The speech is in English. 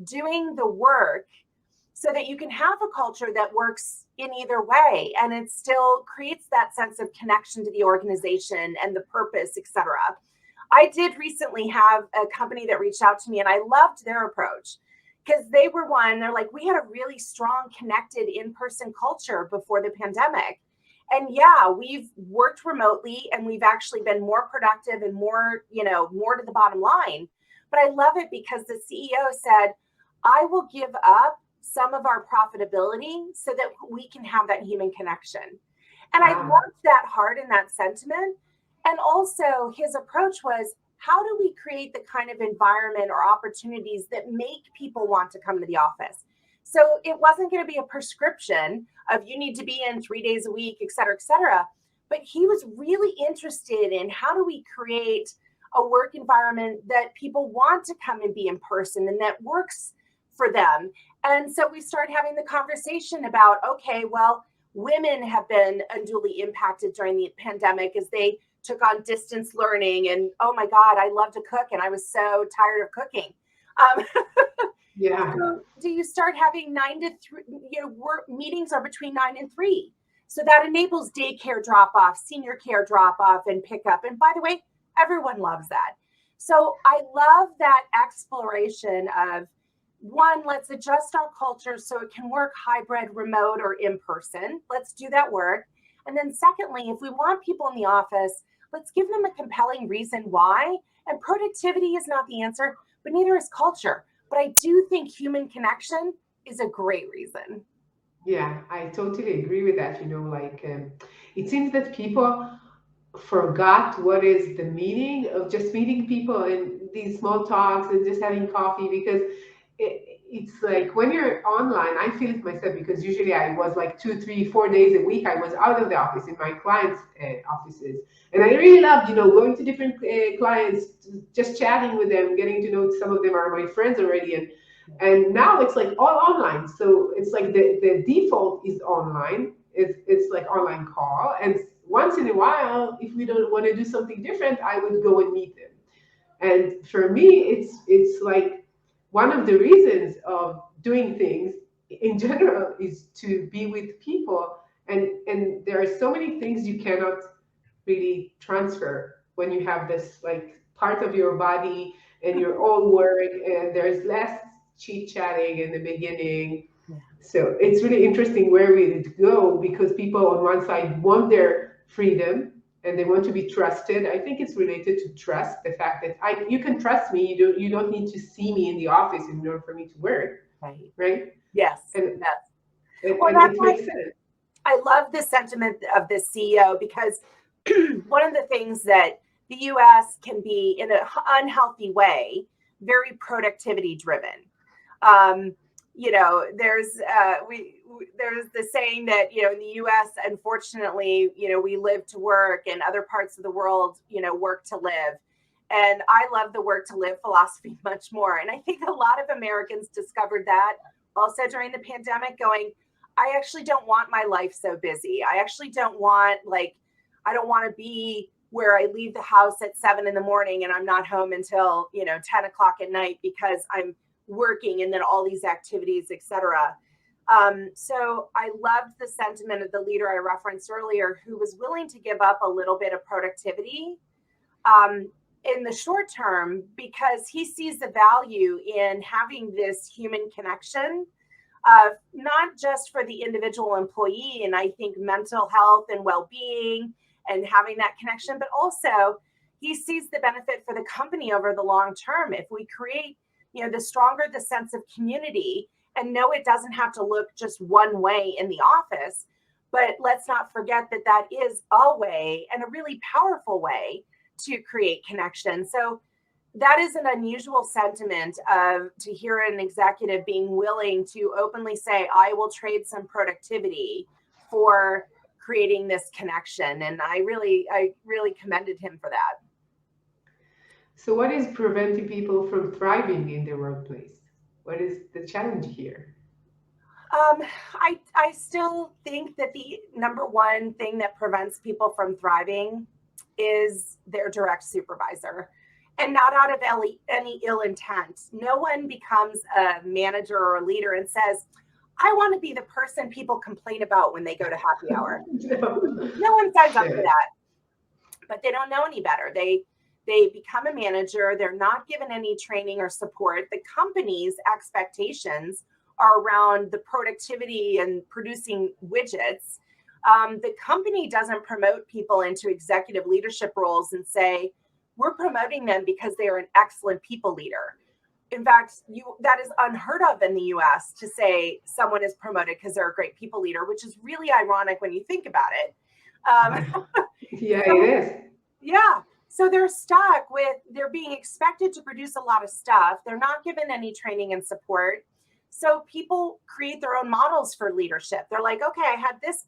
doing the work so that you can have a culture that works in either way, and it still creates that sense of connection to the organization and the purpose, etc. I did recently have a company that reached out to me, and I loved their approach because they're like, we had a really strong, connected in-person culture before the pandemic. And yeah, we've worked remotely and we've actually been more productive and more, more to the bottom line. But I love it because the CEO said, I will give up some of our profitability so that we can have that human connection. And I Wow. loved that heart and that sentiment. And also his approach was, how do we create the kind of environment or opportunities that make people want to come to the office? So it wasn't going to be a prescription of you need to be in 3 days a week, et cetera, et cetera. But he was really interested in how do we create a work environment that people want to come and be in person and that works for them. And so we started having the conversation about, okay, well, women have been unduly impacted during the pandemic as they took on distance learning. And oh my God, I love to cook and I was so tired of cooking. Um, Yeah. so do you start having 9 to 3, work meetings are between 9 and 3. So that enables daycare drop off, senior care drop off, and pickup. And by the way, everyone loves that. So I love that exploration of one, let's adjust our culture so it can work hybrid, remote, or in person. Let's do that work. And then, secondly, if we want people in the office, let's give them a compelling reason why. And productivity is not the answer, but neither is culture. But I do think human connection is a great reason. Yeah, I totally agree with that. Like it seems that people forgot what is the meaning of just meeting people and these small talks and just having coffee because it's like when you're online, I feel it myself because usually I was like 2, 3, 4 days a week. I was out of the office in my clients' offices, and I really loved, going to different clients, just chatting with them, getting to know some of them are my friends already, and now it's like all online. So it's like the default is online. It's like online call, and once in a while, if we don't want to do something different, I would go and meet them. And for me, it's like one of the reasons of doing things in general is to be with people, and there are so many things you cannot really transfer when you have this like part of your body and your own work, and there's less chit chatting in the beginning. Yeah. So it's really interesting where we go because people on one side want their freedom and they want to be trusted. I think it's related to trust, the fact that you can trust me. You don't need to see me in the office in order for me to work, Right. right? Yes. And Yes. and, Well, and that's it why makes sense. I love the sentiment of the CEO because one of the things that the US can be in an unhealthy way, very productivity driven. Um, there's the saying that in the U.S. unfortunately we live to work, and other parts of the world work to live. And I love the work to live philosophy much more. And I think a lot of Americans discovered that also during the pandemic, going, I actually don't want my life so busy. I actually don't want I don't want to be where I leave the house at 7 in the morning and I'm not home until 10 o'clock at night because I'm working and then all these activities, etc. So I loved the sentiment of the leader I referenced earlier, who was willing to give up a little bit of productivity in the short term because he sees the value in having this human connection, not just for the individual employee and I think mental health and well-being and having that connection, but also he sees the benefit for the company over the long term. If we create the stronger the sense of community, and no, it doesn't have to look just one way in the office, but let's not forget that that is a way and a really powerful way to create connection. So that is an unusual sentiment of to hear an executive being willing to openly say, I will trade some productivity for creating this connection. And I really commended him for that. So what is preventing people from thriving in their workplace? What is the challenge here? Um, I still think that the number one thing that prevents people from thriving is their direct supervisor. and not out of any ill intent. No one becomes a manager or a leader and says, I want to be the person people complain about when they go to happy hour. No one signs up for that, but they don't know any better. They become a manager. They're not given any training or support. The company's expectations are around the productivity and producing widgets. The company doesn't promote people into executive leadership roles and say, we're promoting them because they are an excellent people leader. In fact, that is unheard of in the US to say someone is promoted because they're a great people leader, which is really ironic when you think about it. Yeah, it is. Yeah. So they're being expected to produce a lot of stuff. They're not given any training and support. So people create their own models for leadership. They're like, okay, I had this